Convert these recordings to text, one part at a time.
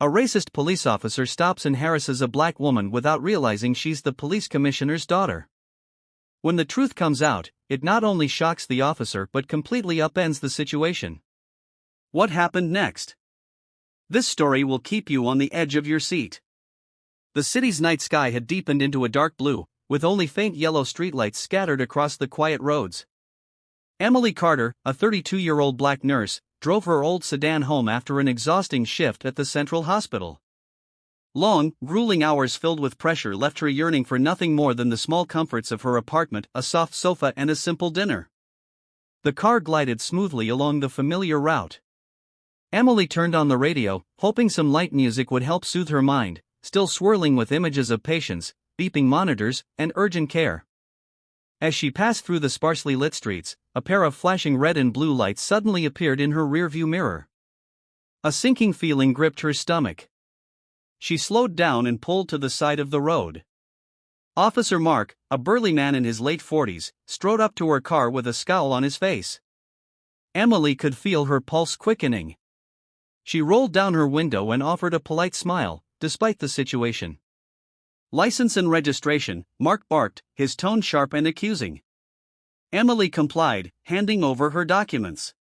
A racist police officer stops and harasses a black woman without realizing she's the police commissioner's daughter. When the truth comes out, it not only shocks the officer but completely upends the situation. What happened next? This story will keep you on the edge of your seat. The city's night sky had deepened into a dark blue, with only faint yellow streetlights scattered across the quiet roads. Emily Carter, a 32-year-old black nurse, drove her old sedan home after an exhausting shift at the Central Hospital. Long, grueling hours filled with pressure left her yearning for nothing more than the small comforts of her apartment, a soft sofa and a simple dinner. The car glided smoothly along the familiar route. Emily turned on the radio, hoping some light music would help soothe her mind, still swirling with images of patients, beeping monitors, and urgent care. As she passed through the sparsely lit streets, a pair of flashing red and blue lights suddenly appeared in her rearview mirror. A sinking feeling gripped her stomach. She slowed down and pulled to the side of the road. Officer Mark, a burly man in his late 40s, strode up to her car with a scowl on his face. Emily could feel her pulse quickening. She rolled down her window and offered a polite smile, despite the situation. "License and registration," Mark barked, his tone sharp and accusing. Emily complied, handing over her documents.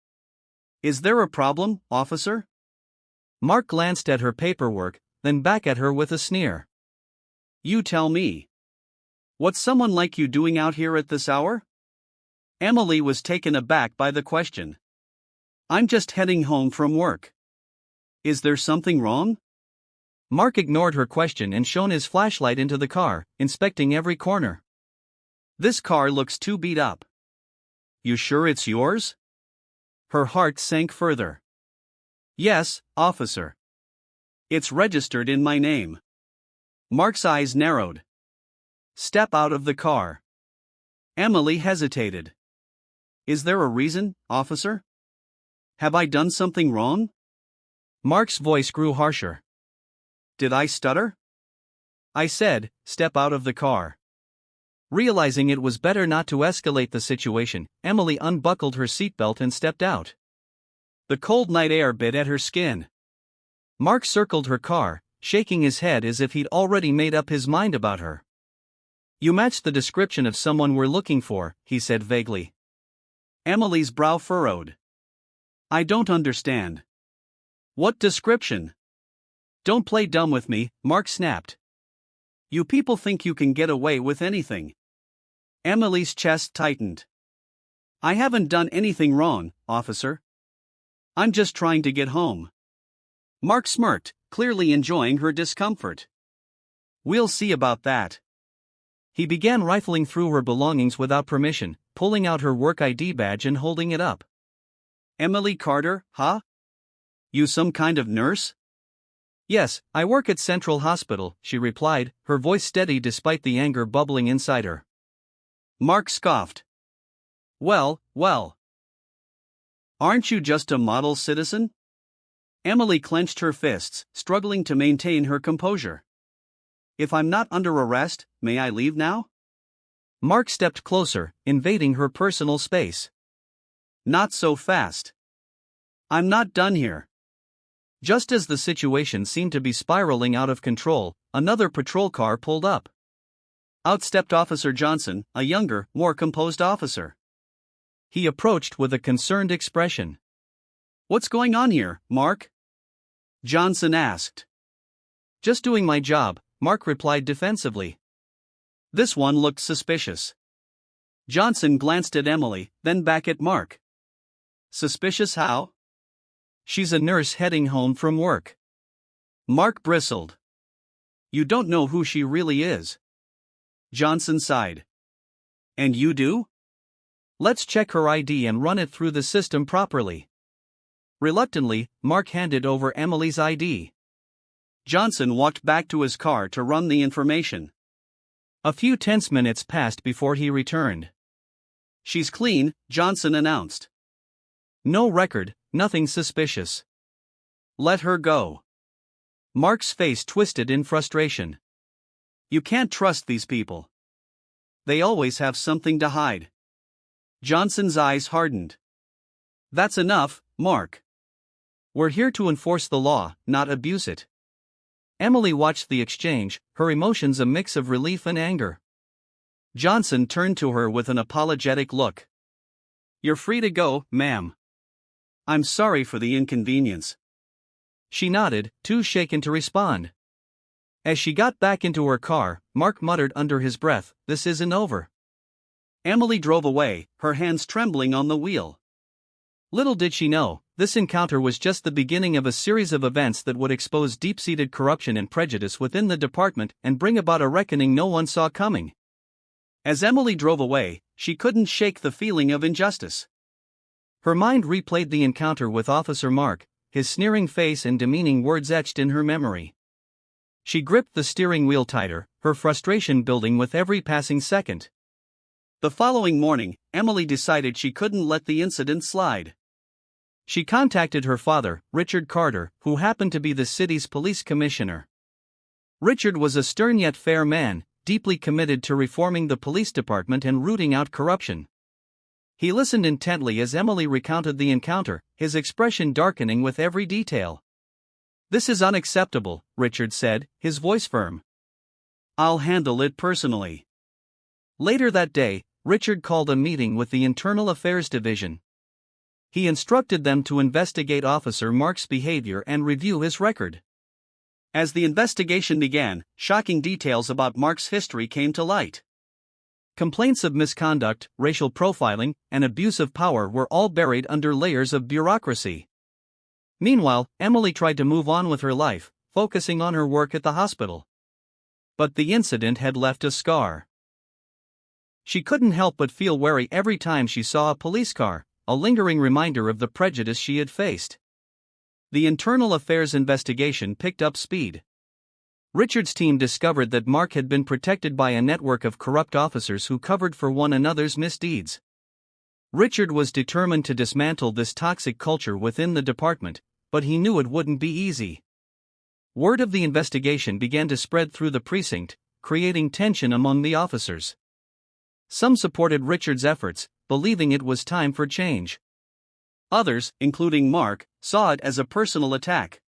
"Is there a problem, officer?" Mark glanced at her paperwork, then back at her with a sneer. "You tell me. What's someone like you doing out here at this hour?" Emily was taken aback by the question. "I'm just heading home from work." "Is there something wrong?" Mark ignored her question and shone his flashlight into the car, inspecting every corner. "This car looks too beat up." "You sure it's yours?" Her heart sank further. "Yes, officer. It's registered in my name." Mark's eyes narrowed. "Step out of the car." Emily hesitated. "Is there a reason, officer? Have I done something wrong?" Mark's voice grew harsher. "Did I stutter?" "I said, step out of the car." Realizing it was better not to escalate the situation, Emily unbuckled her seatbelt and stepped out. The cold night air bit at her skin. Mark circled her car, shaking his head as if he'd already made up his mind about her. "You match the description of someone we're looking for," he said vaguely. Emily's brow furrowed. "I don't understand. What description?" "Don't play dumb with me," Mark snapped. "You people think you can get away with anything." Emily's chest tightened. "I haven't done anything wrong, officer. I'm just trying to get home." Mark smirked, clearly enjoying her discomfort. "We'll see about that." He began rifling through her belongings without permission, pulling out her work ID badge and holding it up. "Emily Carter, huh? You some kind of nurse?" "Yes, I work at Central Hospital," she replied, her voice steady despite the anger bubbling inside her. Mark scoffed. Well. Aren't you just a model citizen?" Emily clenched her fists, struggling to maintain her composure. "If I'm not under arrest, may I leave now?" Mark stepped closer, invading her personal space. "Not so fast. I'm not done here." Just as the situation seemed to be spiraling out of control, another patrol car pulled up. Out stepped Officer Johnson, a younger, more composed officer. He approached with a concerned expression. "What's going on here, Mark?" Johnson asked. "Just doing my job," Mark replied defensively. This one looked suspicious. Johnson glanced at Emily, then back at Mark. "Suspicious how?" "She's a nurse heading home from work." Mark bristled. "You don't know who she really is." Johnson sighed. "And you do?" "Let's check her ID and run it through the system properly." Reluctantly, Mark handed over Emily's ID. Johnson walked back to his car to run the information. A few tense minutes passed before he returned. "She's clean," Johnson announced. "No record, nothing suspicious." "Let her go." Mark's face twisted in frustration. "You can't trust these people. They always have something to hide." Johnson's eyes hardened. "That's enough, Mark. We're here to enforce the law, not abuse it." Emily watched the exchange, her emotions a mix of relief and anger. Johnson turned to her with an apologetic look. "You're free to go, ma'am. I'm sorry for the inconvenience." She nodded, too shaken to respond. As she got back into her car, Mark muttered under his breath, "This isn't over." Emily drove away, her hands trembling on the wheel. Little did she know, this encounter was just the beginning of a series of events that would expose deep-seated corruption and prejudice within the department and bring about a reckoning no one saw coming. As Emily drove away, she couldn't shake the feeling of injustice. Her mind replayed the encounter with Officer Mark, his sneering face and demeaning words etched in her memory. She gripped the steering wheel tighter, her frustration building with every passing second. The following morning, Emily decided she couldn't let the incident slide. She contacted her father, Richard Carter, who happened to be the city's police commissioner. Richard was a stern yet fair man, deeply committed to reforming the police department and rooting out corruption. He listened intently as Emily recounted the encounter, his expression darkening with every detail. "This is unacceptable," Richard said, his voice firm. "I'll handle it personally." Later that day, Richard called a meeting with the Internal Affairs Division. He instructed them to investigate Officer Mark's behavior and review his record. As the investigation began, shocking details about Mark's history came to light. Complaints of misconduct, racial profiling, and abuse of power were all buried under layers of bureaucracy. Meanwhile, Emily tried to move on with her life, focusing on her work at the hospital. But the incident had left a scar. She couldn't help but feel wary every time she saw a police car, a lingering reminder of the prejudice she had faced. The internal affairs investigation picked up speed. Richard's team discovered that Mark had been protected by a network of corrupt officers who covered for one another's misdeeds. Richard was determined to dismantle this toxic culture within the department, but he knew it wouldn't be easy. Word of the investigation began to spread through the precinct, creating tension among the officers. Some supported Richard's efforts, believing it was time for change. Others, including Mark, saw it as a personal attack.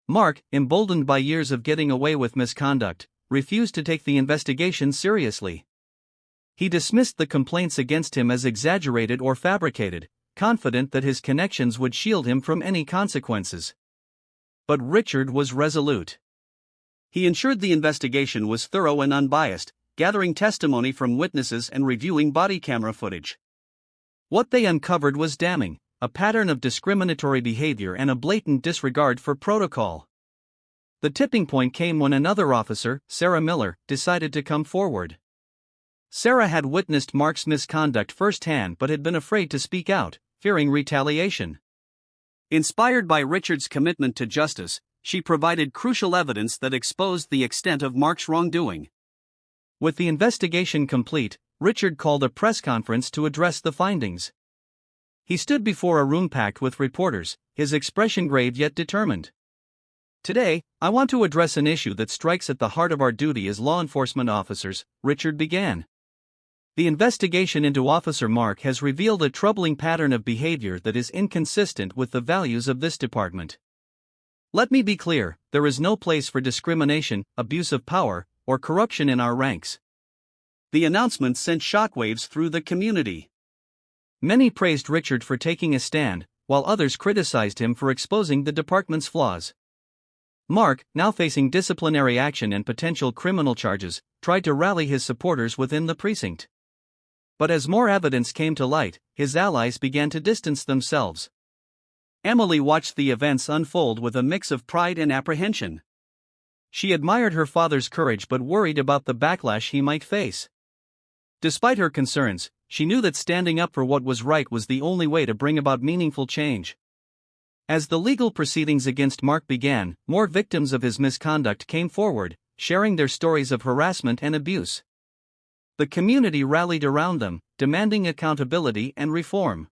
Mark, emboldened by years of getting away with misconduct, refused to take the investigation seriously. He dismissed the complaints against him as exaggerated or fabricated, confident that his connections would shield him from any consequences. But Richard was resolute. He ensured the investigation was thorough and unbiased, gathering testimony from witnesses and reviewing body camera footage. What they uncovered was damning, a pattern of discriminatory behavior and a blatant disregard for protocol. The tipping point came when another officer, Sarah Miller, decided to come forward. Sarah had witnessed Mark's misconduct firsthand but had been afraid to speak out, fearing retaliation. Inspired by Richard's commitment to justice, she provided crucial evidence that exposed the extent of Mark's wrongdoing. With the investigation complete, Richard called a press conference to address the findings. He stood before a room packed with reporters, his expression grave yet determined. "Today, I want to address an issue that strikes at the heart of our duty as law enforcement officers," Richard began. "The investigation into Officer Mark has revealed a troubling pattern of behavior that is inconsistent with the values of this department. Let me be clear, there is no place for discrimination, abuse of power, or corruption in our ranks." The announcement sent shockwaves through the community. Many praised Richard for taking a stand, while others criticized him for exposing the department's flaws. Mark, now facing disciplinary action and potential criminal charges, tried to rally his supporters within the precinct. But as more evidence came to light, his allies began to distance themselves. Emily watched the events unfold with a mix of pride and apprehension. She admired her father's courage but worried about the backlash he might face. Despite her concerns, she knew that standing up for what was right was the only way to bring about meaningful change. As the legal proceedings against Mark began, more victims of his misconduct came forward, sharing their stories of harassment and abuse. The community rallied around them, demanding accountability and reform.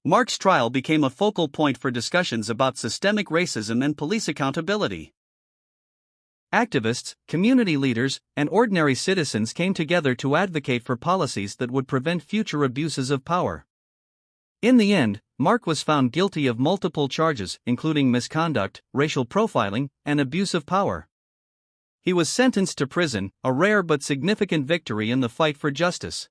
Mark's trial became a focal point for discussions about systemic racism and police accountability. Activists, community leaders, and ordinary citizens came together to advocate for policies that would prevent future abuses of power. In the end, Mark was found guilty of multiple charges, including misconduct, racial profiling, and abuse of power. He was sentenced to prison, a rare but significant victory in the fight for justice.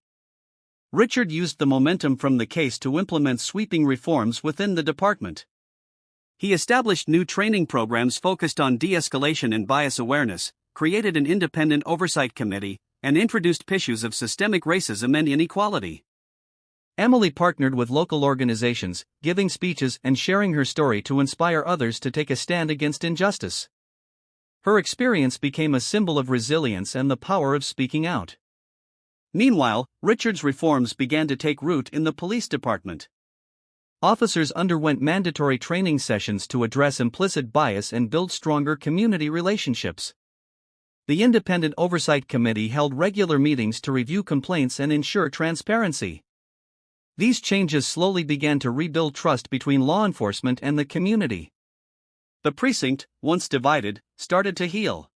Richard used the momentum from the case to implement sweeping reforms within the department. He established new training programs focused on de-escalation and bias awareness, created an independent oversight committee, and introduced issues of systemic racism and inequality. Emily partnered with local organizations, giving speeches and sharing her story to inspire others to take a stand against injustice. Her experience became a symbol of resilience and the power of speaking out. Meanwhile, Richard's reforms began to take root in the police department. Officers underwent mandatory training sessions to address implicit bias and build stronger community relationships. The Independent Oversight Committee held regular meetings to review complaints and ensure transparency. These changes slowly began to rebuild trust between law enforcement and the community. The precinct, once divided, started to heal.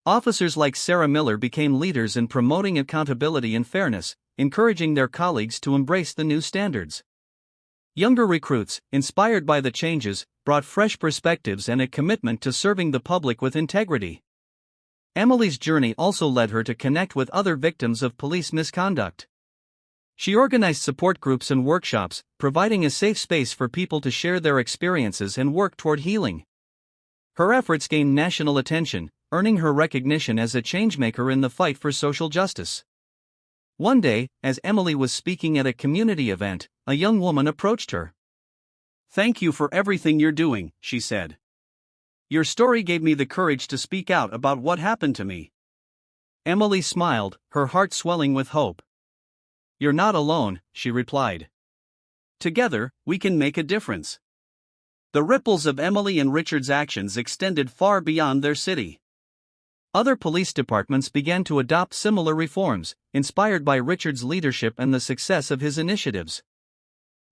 Officers like Sarah Miller became leaders in promoting accountability and fairness, encouraging their colleagues to embrace the new standards. Younger recruits, inspired by the changes, brought fresh perspectives and a commitment to serving the public with integrity. Emily's journey also led her to connect with other victims of police misconduct. She organized support groups and workshops, providing a safe space for people to share their experiences and work toward healing. Her efforts gained national attention, earning her recognition as a changemaker in the fight for social justice. One day, as Emily was speaking at a community event, a young woman approached her. "Thank you for everything you're doing," she said. "Your story gave me the courage to speak out about what happened to me." Emily smiled, her heart swelling with hope. "You're not alone," she replied. "Together, we can make a difference." The ripples of Emily and Richard's actions extended far beyond their city. Other police departments began to adopt similar reforms, inspired by Richard's leadership and the success of his initiatives.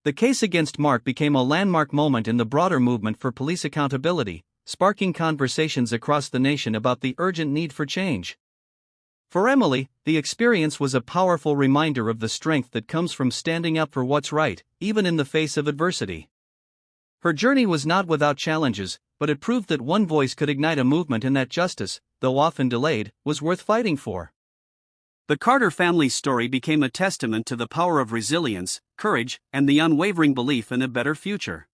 The case against Mark became a landmark moment in the broader movement for police accountability, sparking conversations across the nation about the urgent need for change. For Emily, the experience was a powerful reminder of the strength that comes from standing up for what's right, even in the face of adversity. Her journey was not without challenges, but it proved that one voice could ignite a movement and that justice, though often delayed, was worth fighting for. The Carter family's story became a testament to the power of resilience, courage, and the unwavering belief in a better future.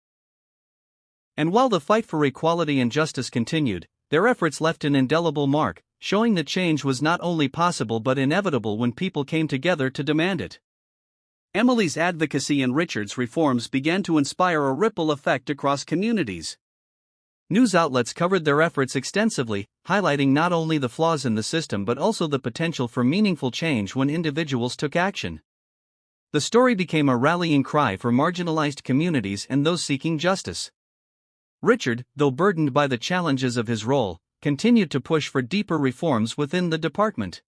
And while the fight for equality and justice continued, their efforts left an indelible mark, showing that change was not only possible but inevitable when people came together to demand it. Emily's advocacy and Richard's reforms began to inspire a ripple effect across communities. News outlets covered their efforts extensively, highlighting not only the flaws in the system but also the potential for meaningful change when individuals took action. The story became a rallying cry for marginalized communities and those seeking justice. Richard, though burdened by the challenges of his role, continued to push for deeper reforms within the department.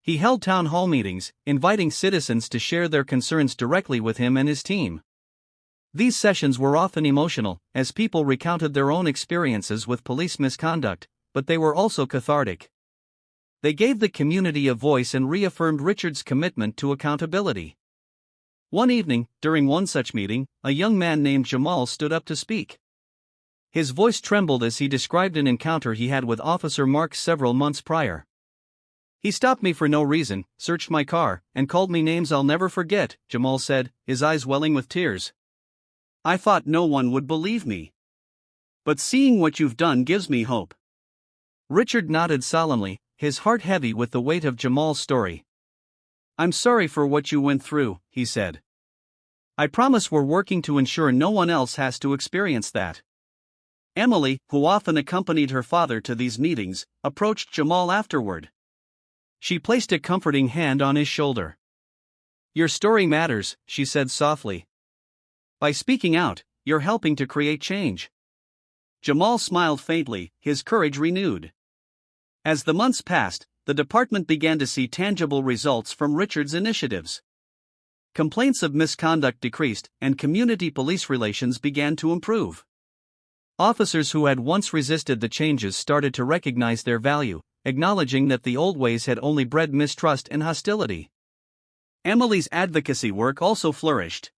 He held town hall meetings, inviting citizens to share their concerns directly with him and his team. These sessions were often emotional, as people recounted their own experiences with police misconduct, but they were also cathartic. They gave the community a voice and reaffirmed Richard's commitment to accountability. One evening, during one such meeting, a young man named Jamal stood up to speak. His voice trembled as he described an encounter he had with Officer Mark several months prior. "He stopped me for no reason, searched my car, and called me names I'll never forget," Jamal said, his eyes welling with tears. "I thought no one would believe me. But seeing what you've done gives me hope." Richard nodded solemnly, his heart heavy with the weight of Jamal's story. "I'm sorry for what you went through," he said. "I promise we're working to ensure no one else has to experience that." Emily, who often accompanied her father to these meetings, approached Jamal afterward. She placed a comforting hand on his shoulder. "Your story matters," she said softly. "By speaking out, you're helping to create change." Jamal smiled faintly, his courage renewed. As the months passed, the department began to see tangible results from Richard's initiatives. Complaints of misconduct decreased, and community police relations began to improve. Officers who had once resisted the changes started to recognize their value, acknowledging that the old ways had only bred mistrust and hostility. Emily's advocacy work also flourished.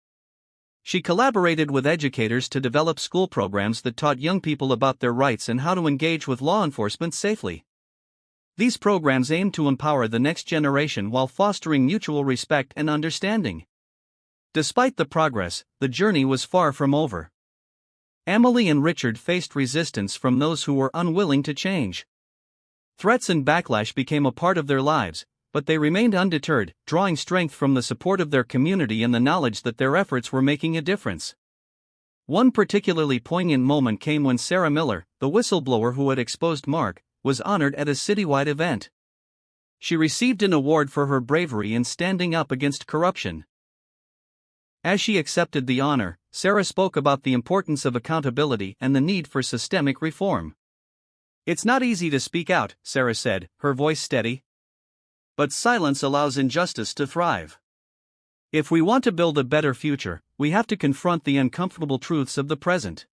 She collaborated with educators to develop school programs that taught young people about their rights and how to engage with law enforcement safely. These programs aimed to empower the next generation while fostering mutual respect and understanding. Despite the progress, the journey was far from over. Emily and Richard faced resistance from those who were unwilling to change. Threats and backlash became a part of their lives, but they remained undeterred, drawing strength from the support of their community and the knowledge that their efforts were making a difference. One particularly poignant moment came when Sarah Miller, the whistleblower who had exposed Mark, was honored at a citywide event. She received an award for her bravery in standing up against corruption. As she accepted the honor, Sarah spoke about the importance of accountability and the need for systemic reform. "It's not easy to speak out," Sarah said, her voice steady. "But silence allows injustice to thrive. If we want to build a better future, we have to confront the uncomfortable truths of the present."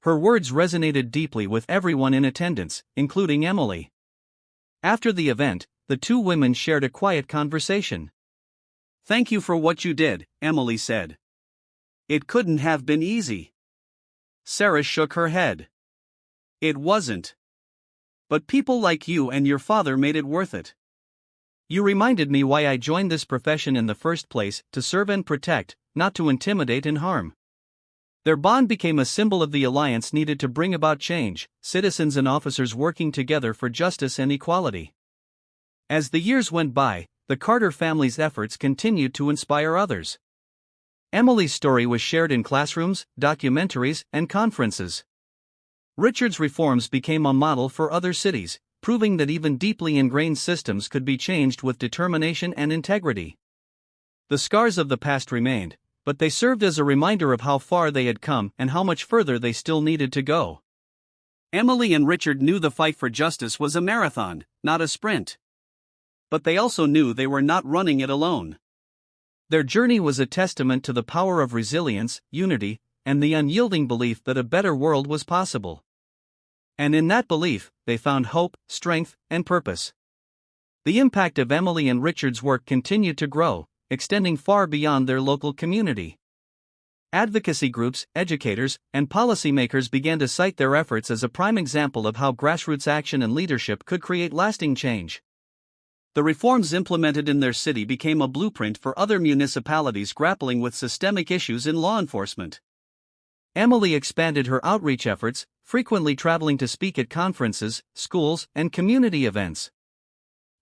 Her words resonated deeply with everyone in attendance, including Emily. After the event, the two women shared a quiet conversation. "Thank you for what you did," Emily said. "It couldn't have been easy." Sarah shook her head. "It wasn't. But people like you and your father made it worth it. You reminded me why I joined this profession in the first place, to serve and protect, not to intimidate and harm." Their bond became a symbol of the alliance needed to bring about change, citizens and officers working together for justice and equality. As the years went by, the Carter family's efforts continued to inspire others. Emily's story was shared in classrooms, documentaries, and conferences. Richard's reforms became a model for other cities, proving that even deeply ingrained systems could be changed with determination and integrity. The scars of the past remained, but they served as a reminder of how far they had come and how much further they still needed to go. Emily and Richard knew the fight for justice was a marathon, not a sprint. But they also knew they were not running it alone. Their journey was a testament to the power of resilience, unity, and the unyielding belief that a better world was possible. And in that belief, they found hope, strength, and purpose. The impact of Emily and Richard's work continued to grow, extending far beyond their local community. Advocacy groups, educators, and policymakers began to cite their efforts as a prime example of how grassroots action and leadership could create lasting change. The reforms implemented in their city became a blueprint for other municipalities grappling with systemic issues in law enforcement. Emily expanded her outreach efforts, frequently traveling to speak at conferences, schools, and community events.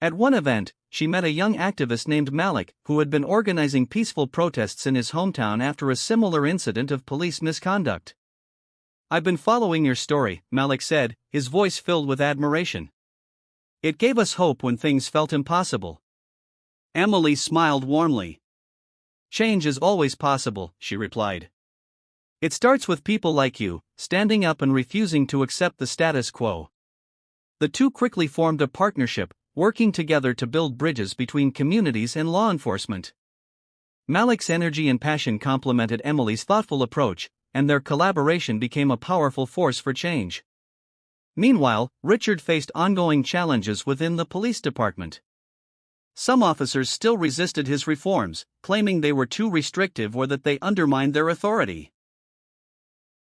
At one event, she met a young activist named Malik, who had been organizing peaceful protests in his hometown after a similar incident of police misconduct. "I've been following your story," Malik said, his voice filled with admiration. "It gave us hope when things felt impossible." Emily smiled warmly. "Change is always possible," she replied. "It starts with people like you, standing up and refusing to accept the status quo." The two quickly formed a partnership, working together to build bridges between communities and law enforcement. Malik's energy and passion complemented Emily's thoughtful approach, and their collaboration became a powerful force for change. Meanwhile, Richard faced ongoing challenges within the police department. Some officers still resisted his reforms, claiming they were too restrictive or that they undermined their authority.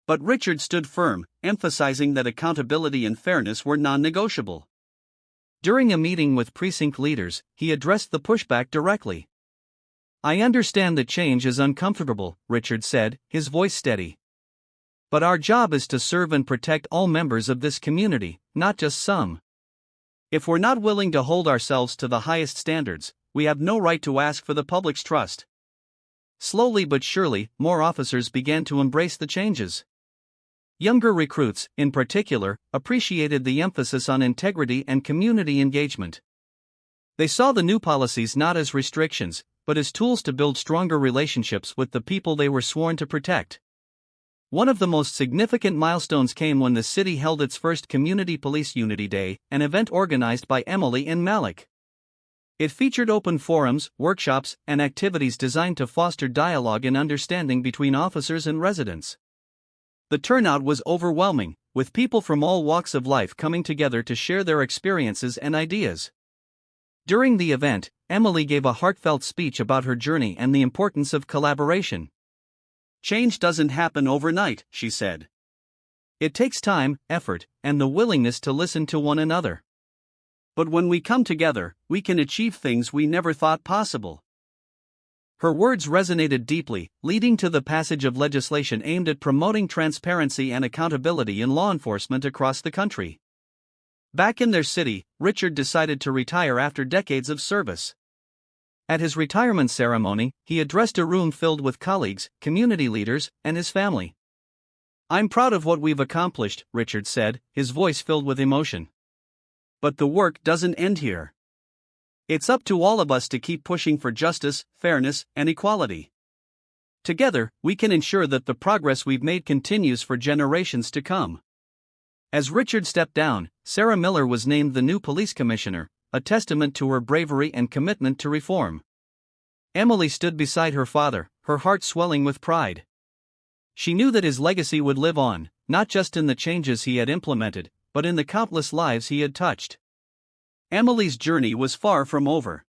But Richard stood firm, emphasizing that accountability and fairness were non-negotiable. During a meeting with precinct leaders, he addressed the pushback directly. "I understand that change is uncomfortable," Richard said, his voice steady. "But our job is to serve and protect all members of this community, not just some. If we're not willing to hold ourselves to the highest standards, we have no right to ask for the public's trust." Slowly but surely, more officers began to embrace the changes. Younger recruits, in particular, appreciated the emphasis on integrity and community engagement. They saw the new policies not as restrictions, but as tools to build stronger relationships with the people they were sworn to protect. One of the most significant milestones came when the city held its first Community Police Unity Day, an event organized by Emily and Malik. It featured open forums, workshops, and activities designed to foster dialogue and understanding between officers and residents. The turnout was overwhelming, with people from all walks of life coming together to share their experiences and ideas. During the event, Emily gave a heartfelt speech about her journey and the importance of collaboration. Change doesn't happen overnight, she said. It takes time, effort, and the willingness to listen to one another. But when we come together, we can achieve things we never thought possible. Her words resonated deeply, leading to the passage of legislation aimed at promoting transparency and accountability in law enforcement across the country. Back in their city, Richard decided to retire after decades of service. At his retirement ceremony, he addressed a room filled with colleagues, community leaders, and his family. "I'm proud of what we've accomplished," Richard said, his voice filled with emotion. "But the work doesn't end here. It's up to all of us to keep pushing for justice, fairness, and equality. Together, we can ensure that the progress we've made continues for generations to come." As Richard stepped down, Sarah Miller was named the new police commissioner, a testament to her bravery and commitment to reform. Emily stood beside her father, her heart swelling with pride. She knew that his legacy would live on, not just in the changes he had implemented, but in the countless lives he had touched. Emily's journey was far from over.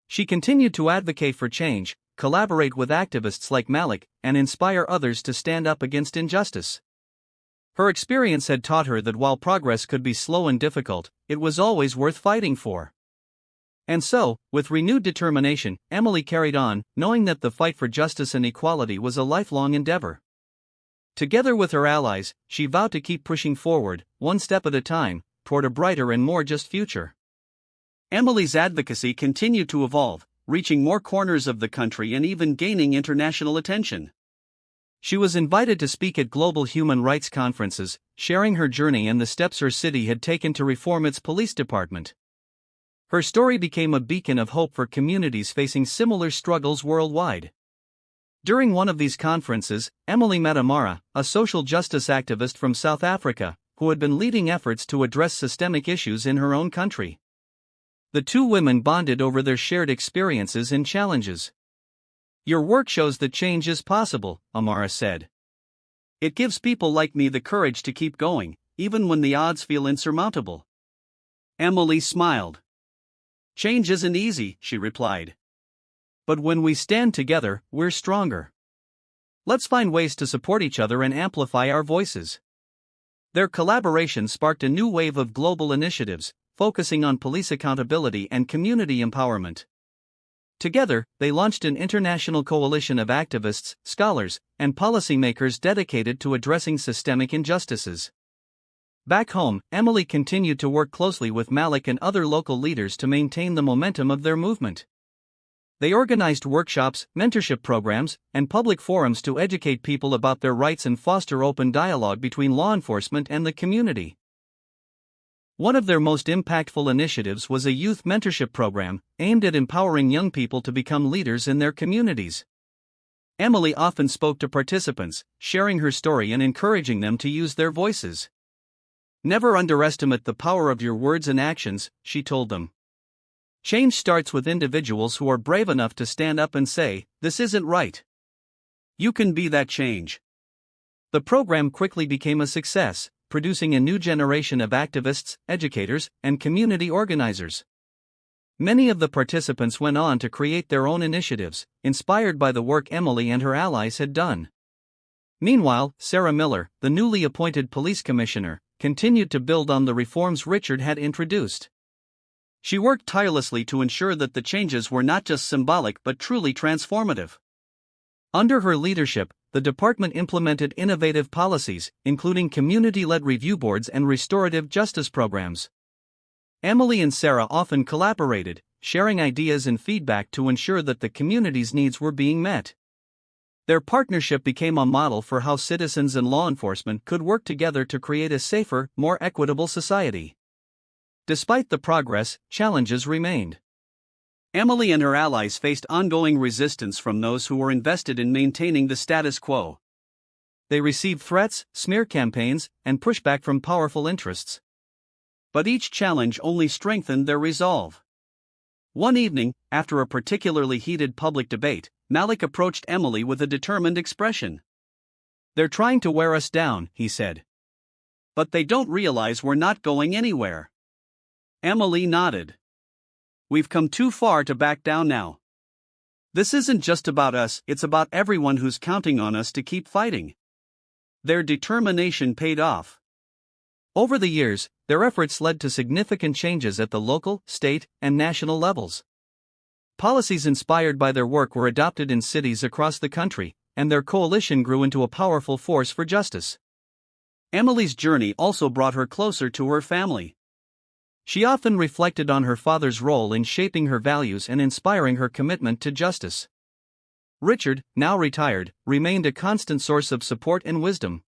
She continued to advocate for change, collaborate with activists like Malik, and inspire others to stand up against injustice. Her experience had taught her that while progress could be slow and difficult, it was always worth fighting for. And so, with renewed determination, Emily carried on, knowing that the fight for justice and equality was a lifelong endeavor. Together with her allies, she vowed to keep pushing forward, one step at a time, toward a brighter and more just future. Emily's advocacy continued to evolve, reaching more corners of the country and even gaining international attention. She was invited to speak at global human rights conferences, sharing her journey and the steps her city had taken to reform its police department. Her story became a beacon of hope for communities facing similar struggles worldwide. During one of these conferences, Emily met Amara, a social justice activist from South Africa, who had been leading efforts to address systemic issues in her own country. The two women bonded over their shared experiences and challenges. "Your work shows that change is possible," Amara said. "It gives people like me the courage to keep going, even when the odds feel insurmountable." Emily smiled. "Change isn't easy," she replied. "But when we stand together, we're stronger. Let's find ways to support each other and amplify our voices." Their collaboration sparked a new wave of global initiatives, focusing on police accountability and community empowerment. Together, they launched an international coalition of activists, scholars, and policymakers dedicated to addressing systemic injustices. Back home, Emily continued to work closely with Malik and other local leaders to maintain the momentum of their movement. They organized workshops, mentorship programs, and public forums to educate people about their rights and foster open dialogue between law enforcement and the community. One of their most impactful initiatives was a youth mentorship program, aimed at empowering young people to become leaders in their communities. Emily often spoke to participants, sharing her story and encouraging them to use their voices. "Never underestimate the power of your words and actions," she told them. "Change starts with individuals who are brave enough to stand up and say, 'This isn't right.' You can be that change." The program quickly became a success, producing a new generation of activists, educators, and community organizers. Many of the participants went on to create their own initiatives, inspired by the work Emily and her allies had done. Meanwhile, Sarah Miller, the newly appointed police commissioner, continued to build on the reforms Richard had introduced. She worked tirelessly to ensure that the changes were not just symbolic but truly transformative. Under her leadership, the department implemented innovative policies, including community-led review boards and restorative justice programs. Emily and Sarah often collaborated, sharing ideas and feedback to ensure that the community's needs were being met. Their partnership became a model for how citizens and law enforcement could work together to create a safer, more equitable society. Despite the progress, challenges remained. Emily and her allies faced ongoing resistance from those who were invested in maintaining the status quo. They received threats, smear campaigns, and pushback from powerful interests. But each challenge only strengthened their resolve. One evening, after a particularly heated public debate, Malik approached Emily with a determined expression. "They're trying to wear us down," he said. "But they don't realize we're not going anywhere." Emily nodded. "We've come too far to back down now. This isn't just about us, it's about everyone who's counting on us to keep fighting. Their determination paid off. Over the years, their efforts led to significant changes at the local, state, and national levels. Policies inspired by their work were adopted in cities across the country, and their coalition grew into a powerful force for justice. Emily's journey also brought her closer to her family. She often reflected on her father's role in shaping her values and inspiring her commitment to justice. Richard, now retired, remained a constant source of support and wisdom.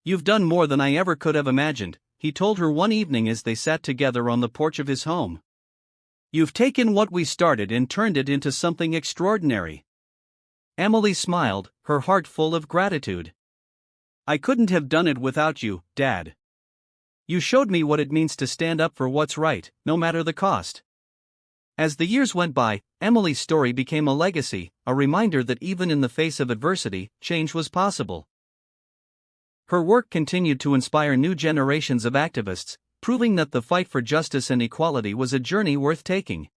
"You've done more than I ever could have imagined," he told her one evening as they sat together on the porch of his home. "You've taken what we started and turned it into something extraordinary." Emily smiled, her heart full of gratitude. "I couldn't have done it without you, Dad. You showed me what it means to stand up for what's right, no matter the cost." As the years went by, Emily's story became a legacy, a reminder that even in the face of adversity, change was possible. Her work continued to inspire new generations of activists, proving that the fight for justice and equality was a journey worth taking.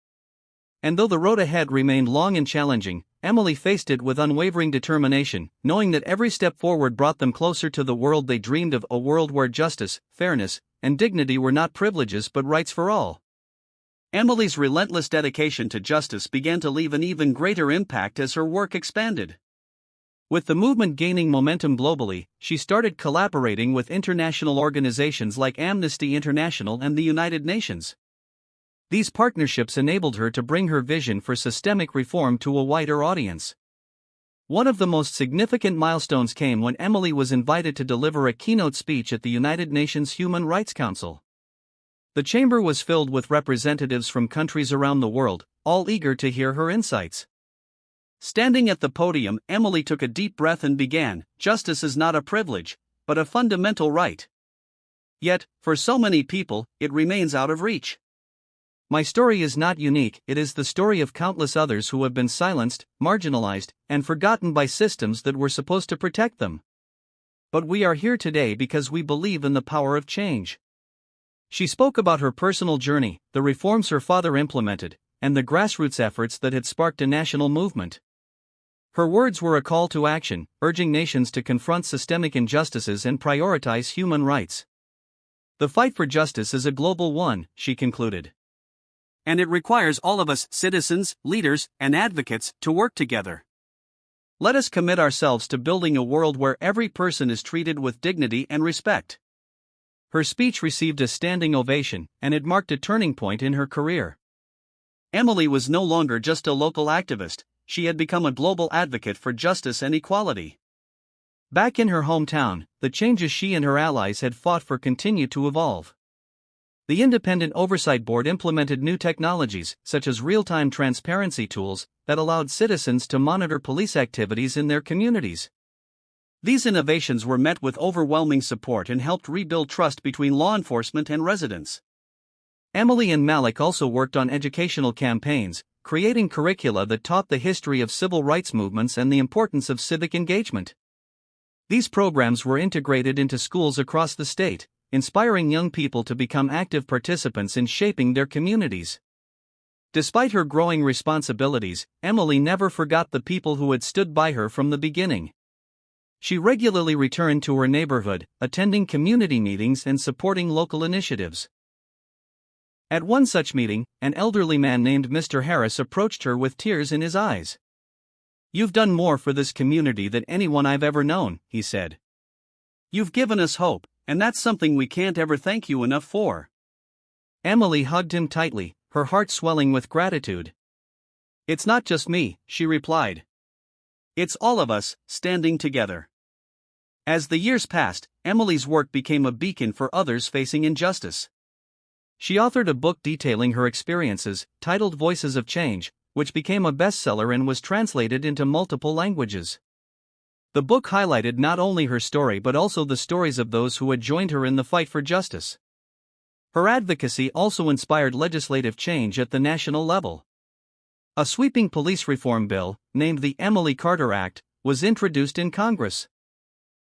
And though the road ahead remained long and challenging, Emily faced it with unwavering determination, knowing that every step forward brought them closer to the world they dreamed of, a world where justice, fairness, and dignity were not privileges but rights for all. Emily's relentless dedication to justice began to leave an even greater impact as her work expanded. With the movement gaining momentum globally, she started collaborating with international organizations like Amnesty International and the United Nations. These partnerships enabled her to bring her vision for systemic reform to a wider audience. One of the most significant milestones came when Emily was invited to deliver a keynote speech at the United Nations Human Rights Council. The chamber was filled with representatives from countries around the world, all eager to hear her insights. Standing at the podium, Emily took a deep breath and began, "Justice is not a privilege, but a fundamental right. Yet, for so many people, it remains out of reach. My story is not unique, it is the story of countless others who have been silenced, marginalized, and forgotten by systems that were supposed to protect them. But we are here today because we believe in the power of change." She spoke about her personal journey, the reforms her father implemented, and the grassroots efforts that had sparked a national movement. Her words were a call to action, urging nations to confront systemic injustices and prioritize human rights. "The fight for justice is a global one," she concluded. "And it requires all of us, citizens, leaders, and advocates, to work together. Let us commit ourselves to building a world where every person is treated with dignity and respect." Her speech received a standing ovation, and it marked a turning point in her career. Emily was no longer just a local activist, she had become a global advocate for justice and equality. Back in her hometown, the changes she and her allies had fought for continued to evolve. The Independent Oversight Board implemented new technologies, such as real-time transparency tools, that allowed citizens to monitor police activities in their communities. These innovations were met with overwhelming support and helped rebuild trust between law enforcement and residents. Emily and Malik also worked on educational campaigns, creating curricula that taught the history of civil rights movements and the importance of civic engagement. These programs were integrated into schools across the state, inspiring young people to become active participants in shaping their communities. Despite her growing responsibilities, Emily never forgot the people who had stood by her from the beginning. She regularly returned to her neighborhood, attending community meetings and supporting local initiatives. At one such meeting, an elderly man named Mr. Harris approached her with tears in his eyes. "You've done more for this community than anyone I've ever known," he said. "You've given us hope, and that's something we can't ever thank you enough for." Emily hugged him tightly, her heart swelling with gratitude. "It's not just me," she replied. "It's all of us, standing together." As the years passed, Emily's work became a beacon for others facing injustice. She authored a book detailing her experiences, titled Voices of Change, which became a bestseller and was translated into multiple languages. The book highlighted not only her story but also the stories of those who had joined her in the fight for justice. Her advocacy also inspired legislative change at the national level. A sweeping police reform bill, named the Emily Carter Act, was introduced in Congress.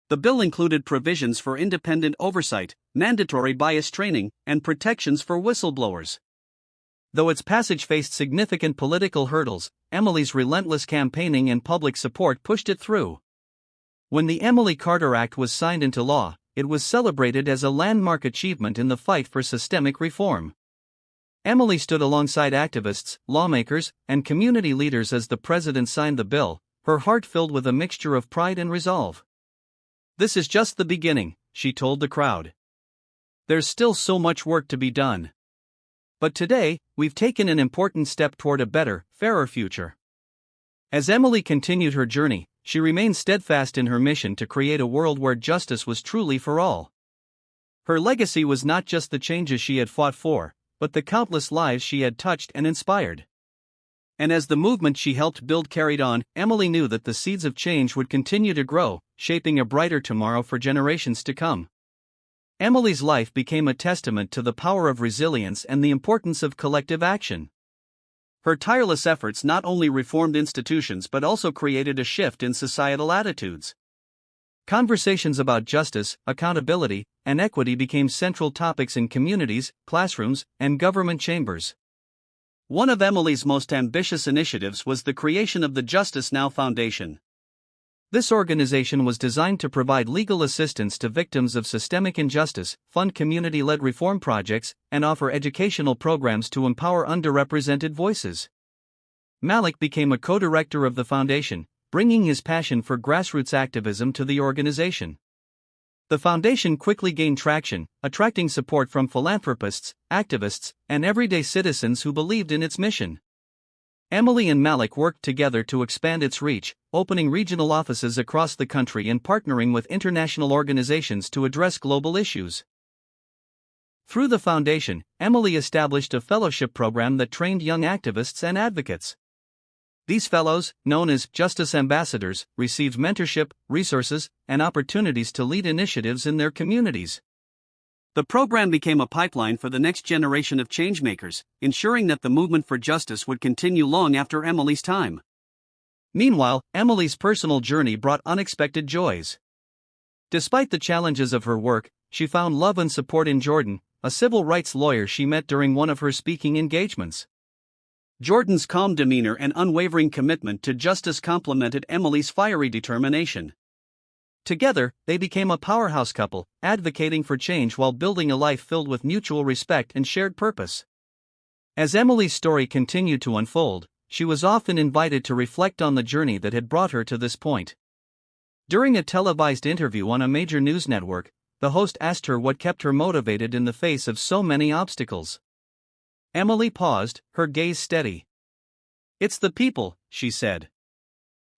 The bill included provisions for independent oversight, mandatory bias training, and protections for whistleblowers. Though its passage faced significant political hurdles, Emily's relentless campaigning and public support pushed it through. When the Emily Carter Act was signed into law, it was celebrated as a landmark achievement in the fight for systemic reform. Emily stood alongside activists, lawmakers, and community leaders as the president signed the bill, her heart filled with a mixture of pride and resolve. "This is just the beginning," she told the crowd. "There's still so much work to be done. But today, we've taken an important step toward a better, fairer future." As Emily continued her journey, she remained steadfast in her mission to create a world where justice was truly for all. Her legacy was not just the changes she had fought for, but the countless lives she had touched and inspired. And as the movement she helped build carried on, Emily knew that the seeds of change would continue to grow, shaping a brighter tomorrow for generations to come. Emily's life became a testament to the power of resilience and the importance of collective action. Her tireless efforts not only reformed institutions but also created a shift in societal attitudes. Conversations about justice, accountability, and equity became central topics in communities, classrooms, and government chambers. One of Emily's most ambitious initiatives was the creation of the Justice Now Foundation. This organization was designed to provide legal assistance to victims of systemic injustice, fund community-led reform projects, and offer educational programs to empower underrepresented voices. Malik became a co-director of the foundation, bringing his passion for grassroots activism to the organization. The foundation quickly gained traction, attracting support from philanthropists, activists, and everyday citizens who believed in its mission. Emily and Malik worked together to expand its reach, opening regional offices across the country and partnering with international organizations to address global issues. Through the foundation, Emily established a fellowship program that trained young activists and advocates. These fellows, known as Justice Ambassadors, received mentorship, resources, and opportunities to lead initiatives in their communities. The program became a pipeline for the next generation of changemakers, ensuring that the movement for justice would continue long after Emily's time. Meanwhile, Emily's personal journey brought unexpected joys. Despite the challenges of her work, she found love and support in Jordan, a civil rights lawyer she met during one of her speaking engagements. Jordan's calm demeanor and unwavering commitment to justice complemented Emily's fiery determination. Together, they became a powerhouse couple, advocating for change while building a life filled with mutual respect and shared purpose. As Emily's story continued to unfold, she was often invited to reflect on the journey that had brought her to this point. During a televised interview on a major news network, the host asked her what kept her motivated in the face of so many obstacles. Emily paused, her gaze steady. "It's the people," she said.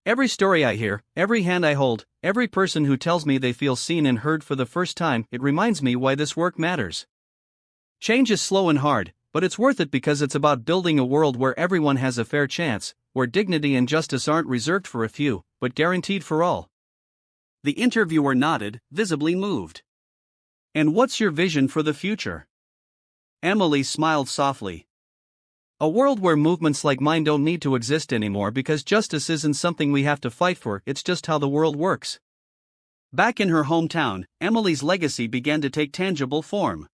"Every story I hear, every hand I hold, every person who tells me they feel seen and heard for the first time, it reminds me why this work matters. Change is slow and hard, but it's worth it because it's about building a world where everyone has a fair chance, where dignity and justice aren't reserved for a few, but guaranteed for all." The interviewer nodded, visibly moved. "And what's your vision for the future?" Emily smiled softly. "A world where movements like mine don't need to exist anymore because justice isn't something we have to fight for, it's just how the world works." Back in her hometown, Emily's legacy began to take tangible form.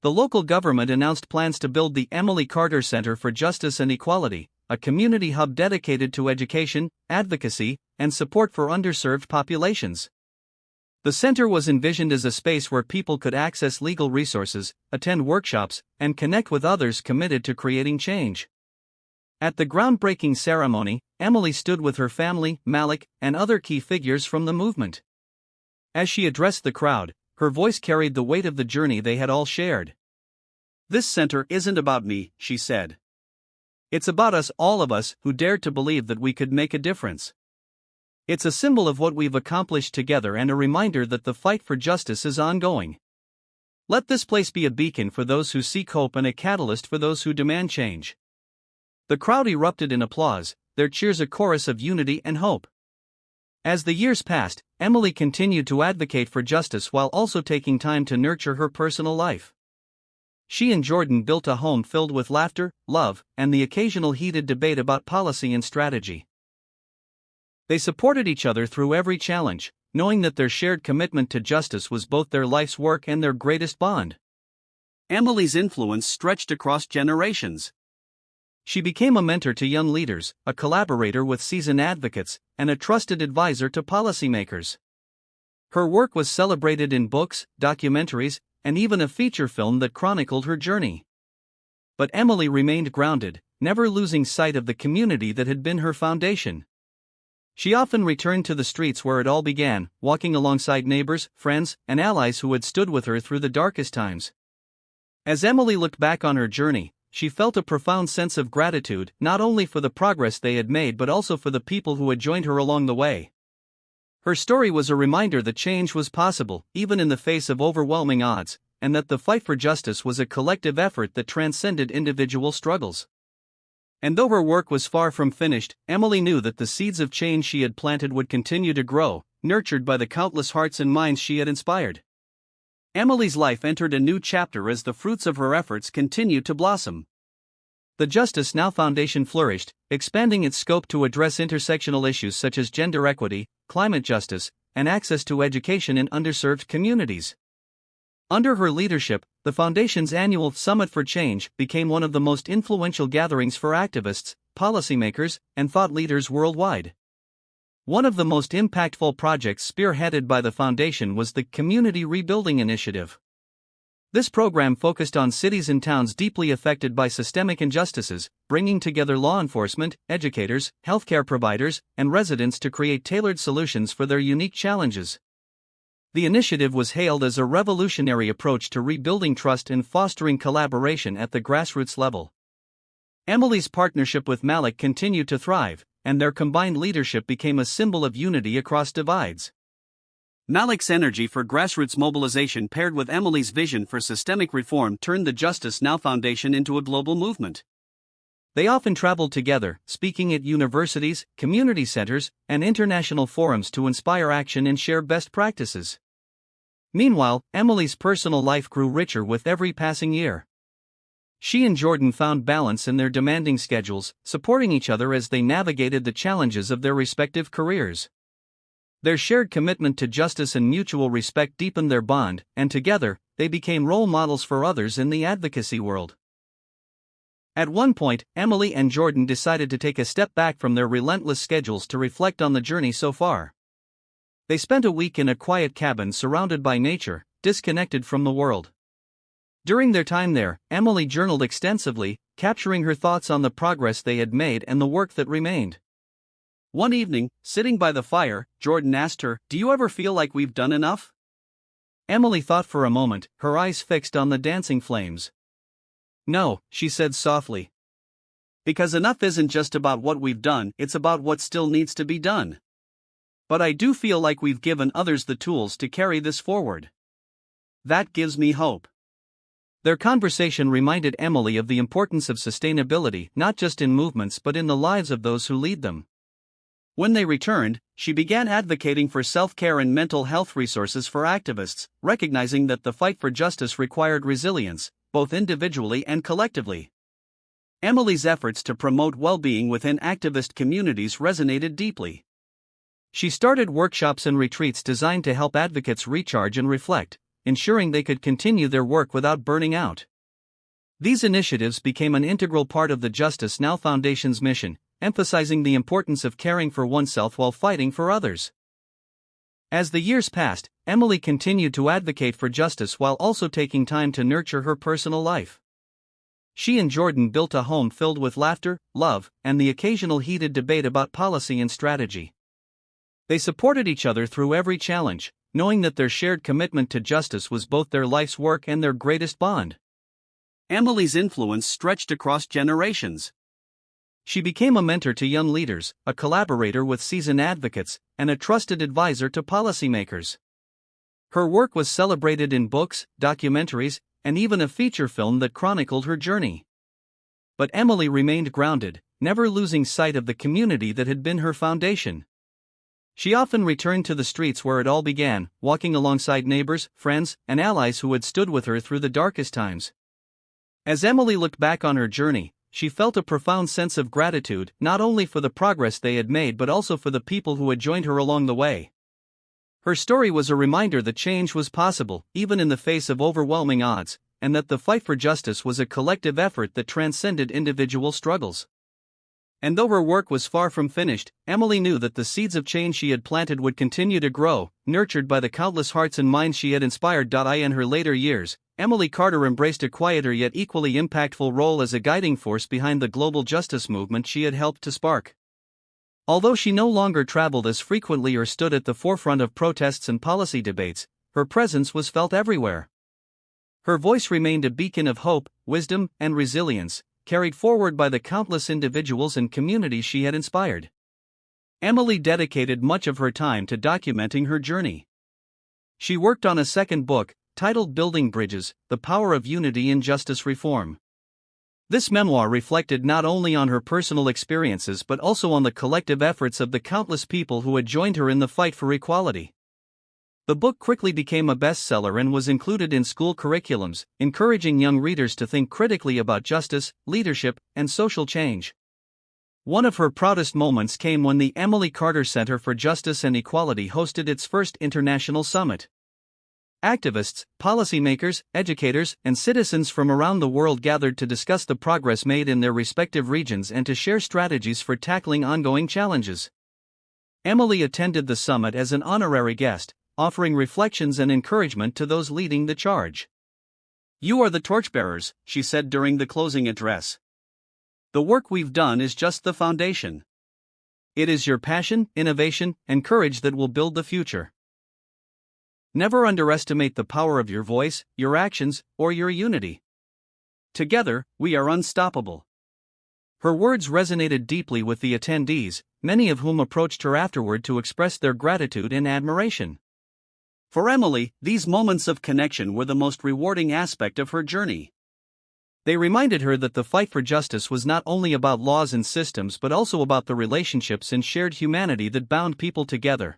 The local government announced plans to build the Emily Carter Center for Justice and Equality, a community hub dedicated to education, advocacy, and support for underserved populations. The center was envisioned as a space where people could access legal resources, attend workshops, and connect with others committed to creating change. At the groundbreaking ceremony, Emily stood with her family, Malik, and other key figures from the movement. As she addressed the crowd, her voice carried the weight of the journey they had all shared. "This center isn't about me," she said. "It's about us, all of us, who dared to believe that we could make a difference. It's a symbol of what we've accomplished together and a reminder that the fight for justice is ongoing. Let this place be a beacon for those who seek hope and a catalyst for those who demand change." The crowd erupted in applause, their cheers a chorus of unity and hope. As the years passed, Emily continued to advocate for justice while also taking time to nurture her personal life. She and Jordan built a home filled with laughter, love, and the occasional heated debate about policy and strategy. They supported each other through every challenge, knowing that their shared commitment to justice was both their life's work and their greatest bond. Emily's influence stretched across generations. She became a mentor to young leaders, a collaborator with seasoned advocates, and a trusted advisor to policymakers. Her work was celebrated in books, documentaries, and even a feature film that chronicled her journey. But Emily remained grounded, never losing sight of the community that had been her foundation. She often returned to the streets where it all began, walking alongside neighbors, friends, and allies who had stood with her through the darkest times. As Emily looked back on her journey, she felt a profound sense of gratitude, not only for the progress they had made but also for the people who had joined her along the way. Her story was a reminder that change was possible, even in the face of overwhelming odds, and that the fight for justice was a collective effort that transcended individual struggles. And though her work was far from finished, Emily knew that the seeds of change she had planted would continue to grow, nurtured by the countless hearts and minds she had inspired. Emily's life entered a new chapter as the fruits of her efforts continued to blossom. The Justice Now Foundation flourished, expanding its scope to address intersectional issues such as gender equity, climate justice, and access to education in underserved communities. Under her leadership, the Foundation's annual Summit for Change became one of the most influential gatherings for activists, policymakers, and thought leaders worldwide. One of the most impactful projects spearheaded by the Foundation was the Community Rebuilding Initiative. This program focused on cities and towns deeply affected by systemic injustices, bringing together law enforcement, educators, healthcare providers, and residents to create tailored solutions for their unique challenges. The initiative was hailed as a revolutionary approach to rebuilding trust and fostering collaboration at the grassroots level. Emily's partnership with Malik continued to thrive, and their combined leadership became a symbol of unity across divides. Malik's energy for grassroots mobilization paired with Emily's vision for systemic reform turned the Justice Now Foundation into a global movement. They often traveled together, speaking at universities, community centers, and international forums to inspire action and share best practices. Meanwhile, Emily's personal life grew richer with every passing year. She and Jordan found balance in their demanding schedules, supporting each other as they navigated the challenges of their respective careers. Their shared commitment to justice and mutual respect deepened their bond, and together, they became role models for others in the advocacy world. At one point, Emily and Jordan decided to take a step back from their relentless schedules to reflect on the journey so far. They spent a week in a quiet cabin surrounded by nature, disconnected from the world. During their time there, Emily journaled extensively, capturing her thoughts on the progress they had made and the work that remained. One evening, sitting by the fire, Jordan asked her, "Do you ever feel like we've done enough?" Emily thought for a moment, her eyes fixed on the dancing flames. "No," she said softly. "Because enough isn't just about what we've done, it's about what still needs to be done. But I do feel like we've given others the tools to carry this forward. That gives me hope." Their conversation reminded Emily of the importance of sustainability not just in movements but in the lives of those who lead them. When they returned, she began advocating for self-care and mental health resources for activists, recognizing that the fight for justice required resilience, both individually and collectively. Emily's efforts to promote well-being within activist communities resonated deeply. She started workshops and retreats designed to help advocates recharge and reflect, ensuring they could continue their work without burning out. These initiatives became an integral part of the Justice Now Foundation's mission, emphasizing the importance of caring for oneself while fighting for others. As the years passed, Emily continued to advocate for justice while also taking time to nurture her personal life. She and Jordan built a home filled with laughter, love, and the occasional heated debate about policy and strategy. They supported each other through every challenge, knowing that their shared commitment to justice was both their life's work and their greatest bond. Emily's influence stretched across generations. She became a mentor to young leaders, a collaborator with seasoned advocates, and a trusted advisor to policymakers. Her work was celebrated in books, documentaries, and even a feature film that chronicled her journey. But Emily remained grounded, never losing sight of the community that had been her foundation. She often returned to the streets where it all began, walking alongside neighbors, friends, and allies who had stood with her through the darkest times. As Emily looked back on her journey, she felt a profound sense of gratitude not only for the progress they had made but also for the people who had joined her along the way. Her story was a reminder that change was possible, even in the face of overwhelming odds, and that the fight for justice was a collective effort that transcended individual struggles. And though her work was far from finished, Emily knew that the seeds of change she had planted would continue to grow, nurtured by the countless hearts and minds she had inspired. In her later years, Emily Carter embraced a quieter yet equally impactful role as a guiding force behind the global justice movement she had helped to spark. Although she no longer traveled as frequently or stood at the forefront of protests and policy debates, her presence was felt everywhere. Her voice remained a beacon of hope, wisdom, and resilience, carried forward by the countless individuals and communities she had inspired. Emily dedicated much of her time to documenting her journey. She worked on a second book, titled Building Bridges: The Power of Unity in Justice Reform. This memoir reflected not only on her personal experiences but also on the collective efforts of the countless people who had joined her in the fight for equality. The book quickly became a bestseller and was included in school curriculums, encouraging young readers to think critically about justice, leadership, and social change. One of her proudest moments came when the Emily Carter Center for Justice and Equality hosted its first international summit. Activists, policymakers, educators, and citizens from around the world gathered to discuss the progress made in their respective regions and to share strategies for tackling ongoing challenges. Emily attended the summit as an honorary guest, offering reflections and encouragement to those leading the charge. "You are the torchbearers," she said during the closing address. "The work we've done is just the foundation. It is your passion, innovation, and courage that will build the future. Never underestimate the power of your voice, your actions, or your unity. Together, we are unstoppable." Her words resonated deeply with the attendees, many of whom approached her afterward to express their gratitude and admiration. For Emily, these moments of connection were the most rewarding aspect of her journey. They reminded her that the fight for justice was not only about laws and systems but also about the relationships and shared humanity that bound people together.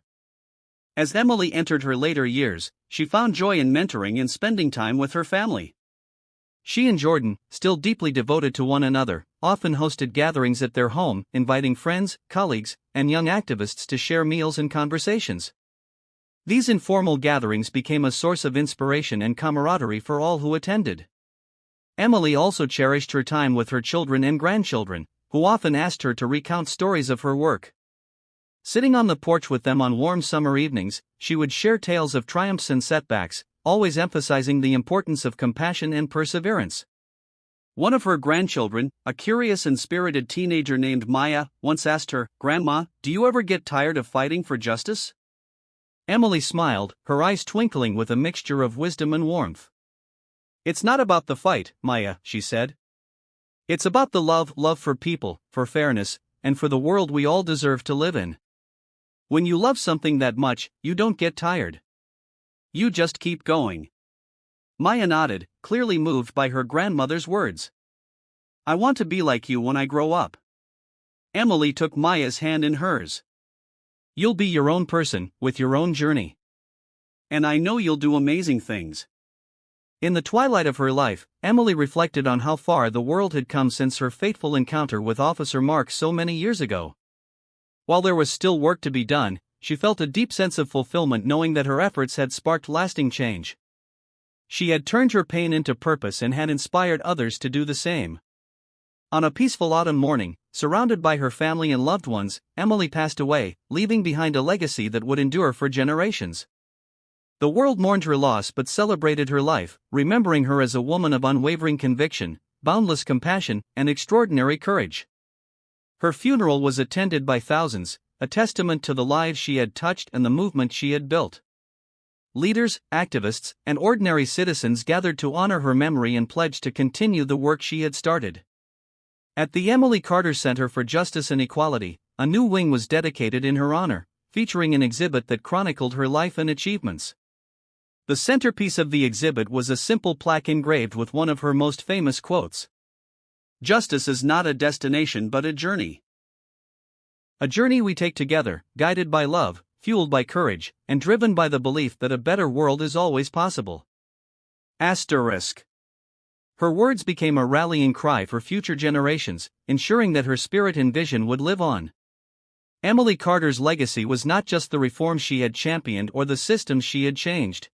As Emily entered her later years, she found joy in mentoring and spending time with her family. She and Jordan, still deeply devoted to one another, often hosted gatherings at their home, inviting friends, colleagues, and young activists to share meals and conversations. These informal gatherings became a source of inspiration and camaraderie for all who attended. Emily also cherished her time with her children and grandchildren, who often asked her to recount stories of her work. Sitting on the porch with them on warm summer evenings, she would share tales of triumphs and setbacks, always emphasizing the importance of compassion and perseverance. One of her grandchildren, a curious and spirited teenager named Maya, once asked her, "Grandma, do you ever get tired of fighting for justice?" Emily smiled, her eyes twinkling with a mixture of wisdom and warmth. "It's not about the fight, Maya," she said. "It's about the love for people, for fairness, and for the world we all deserve to live in. When you love something that much, you don't get tired. You just keep going." Maya nodded, clearly moved by her grandmother's words. "I want to be like you when I grow up." Emily took Maya's hand in hers. "You'll be your own person, with your own journey. And I know you'll do amazing things." In the twilight of her life, Emily reflected on how far the world had come since her fateful encounter with Officer Mark so many years ago. While there was still work to be done, she felt a deep sense of fulfillment knowing that her efforts had sparked lasting change. She had turned her pain into purpose and had inspired others to do the same. On a peaceful autumn morning, surrounded by her family and loved ones, Emily passed away, leaving behind a legacy that would endure for generations. The world mourned her loss but celebrated her life, remembering her as a woman of unwavering conviction, boundless compassion, and extraordinary courage. Her funeral was attended by thousands, a testament to the lives she had touched and the movement she had built. Leaders, activists, and ordinary citizens gathered to honor her memory and pledged to continue the work she had started. At the Emily Carter Center for Justice and Equality, a new wing was dedicated in her honor, featuring an exhibit that chronicled her life and achievements. The centerpiece of the exhibit was a simple plaque engraved with one of her most famous quotes: "Justice is not a destination but a journey. A journey we take together, guided by love, fueled by courage, and driven by the belief that a better world is always possible." Asterisk. Her words became a rallying cry for future generations, ensuring that her spirit and vision would live on. Emily Carter's legacy was not just the reforms she had championed or the systems she had changed.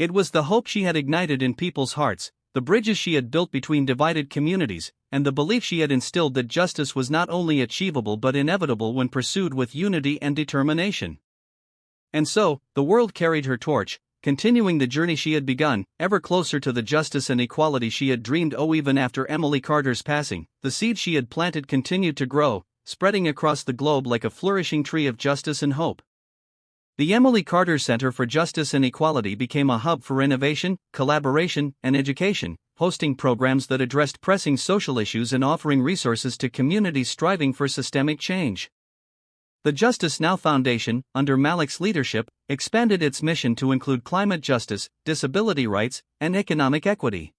It was the hope she had ignited in people's hearts, the bridges she had built between divided communities, and the belief she had instilled that justice was not only achievable but inevitable when pursued with unity and determination. And so, the world carried her torch, continuing the journey she had begun, ever closer to the justice and equality she had dreamed. Even after Emily Carter's passing, the seeds she had planted continued to grow, spreading across the globe like a flourishing tree of justice and hope. The Emily Carter Center for Justice and Equality became a hub for innovation, collaboration, and education, hosting programs that addressed pressing social issues and offering resources to communities striving for systemic change. The Justice Now Foundation, under Malik's leadership, expanded its mission to include climate justice, disability rights, and economic equity.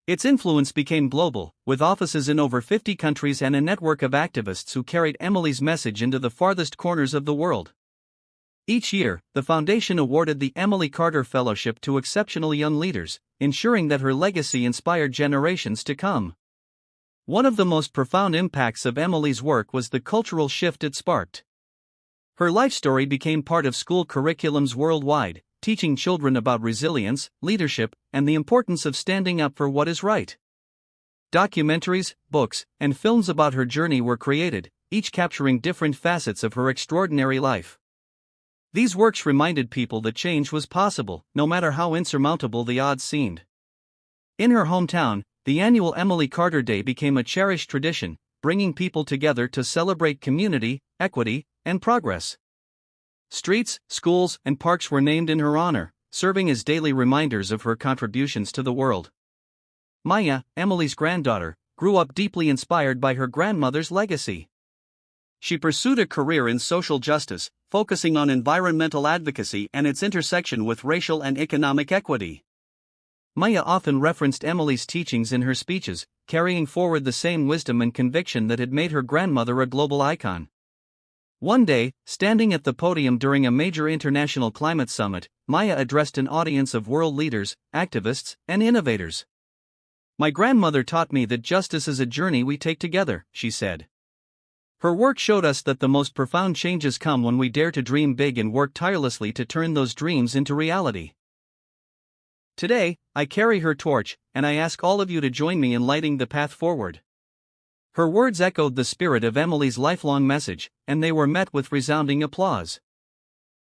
Its influence became global, with offices in over 50 countries and a network of activists who carried Emily's message into the farthest corners of the world. Each year, the foundation awarded the Emily Carter Fellowship to exceptional young leaders, ensuring that her legacy inspired generations to come. One of the most profound impacts of Emily's work was the cultural shift it sparked. Her life story became part of school curriculums worldwide, teaching children about resilience, leadership, and the importance of standing up for what is right. Documentaries, books, and films about her journey were created, each capturing different facets of her extraordinary life. These works reminded people that change was possible, no matter how insurmountable the odds seemed. In her hometown, the annual Emily Carter Day became a cherished tradition, bringing people together to celebrate community, equity, and progress. Streets, schools, and parks were named in her honor, serving as daily reminders of her contributions to the world. Maya, Emily's granddaughter, grew up deeply inspired by her grandmother's legacy. She pursued a career in social justice, focusing on environmental advocacy and its intersection with racial and economic equity. Maya often referenced Emily's teachings in her speeches, carrying forward the same wisdom and conviction that had made her grandmother a global icon. One day, standing at the podium during a major international climate summit, Maya addressed an audience of world leaders, activists, and innovators. "My grandmother taught me that justice is a journey we take together," she said. Her work showed us that the most profound changes come when we dare to dream big and work tirelessly to turn those dreams into reality. Today, I carry her torch, and I ask all of you to join me in lighting the path forward. Her words echoed the spirit of Emily's lifelong message, and they were met with resounding applause.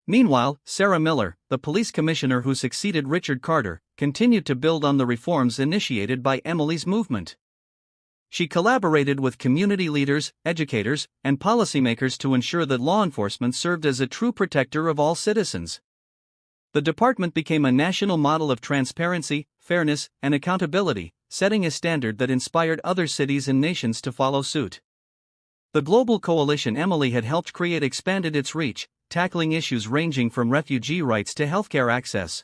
Meanwhile, Sarah Miller, the police commissioner who succeeded Richard Carter, continued to build on the reforms initiated by Emily's movement. She collaborated with community leaders, educators, and policymakers to ensure that law enforcement served as a true protector of all citizens. The department became a national model of transparency, fairness, and accountability, setting a standard that inspired other cities and nations to follow suit. The global coalition Emily had helped create expanded its reach, tackling issues ranging from refugee rights to healthcare access.